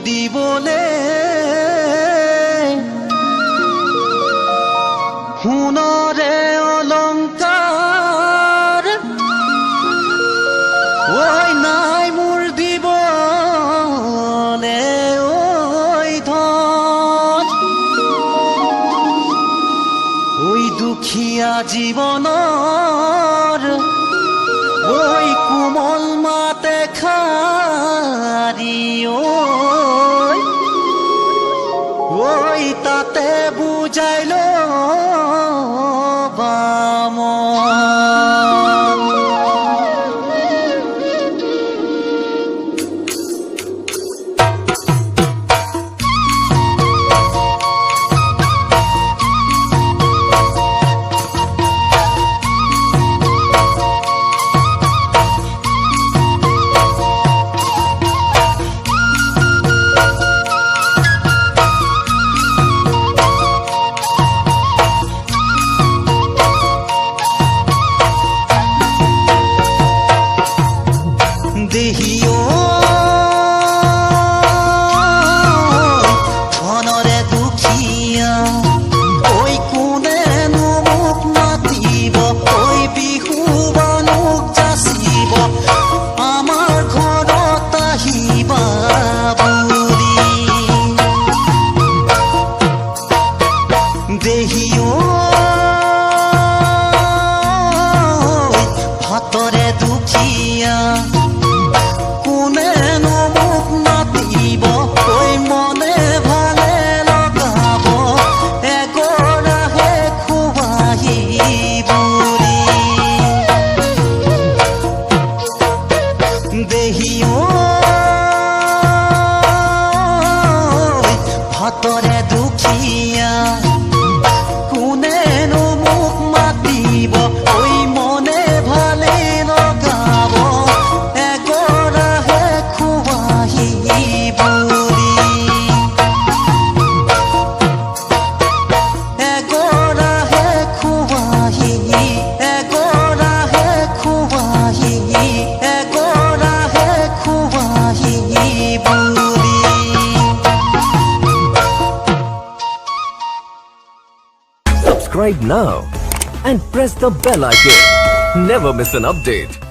দিবলে সোণৰে অলংকাৰ ঐ নাই মোৰ দিবলে ঐ ধন ঐ দুখীয়া জীৱনৰ ঐ কোমল মাতে খাৰি ঐ তাতে বুজাই ল'বা মন দেহিও ধনৰে দুখীয়া ঐ কোনেনো মোক মাতিব ঐ বিহু বানুক যাচিব আমাৰ ঘৰত আহিবা বুলি দেহিও ভাতৰে দুখীয়া কোনেনো মোক মাতিব ঐ মনে ভালে লগাব এগৰাহে খুৱাহি বুলি দেহিও ভাতৰে দুখীয়া কোনেনো মোক মাতিব ঐ মনে ভালে লগাব এগৰাহে খুৱাহি বুলি এগৰাহে খুৱাহি এগৰাহে খুৱাহি এগৰাহে খুৱাহি বুলি Subscribe now and press the bell icon. Never miss an update.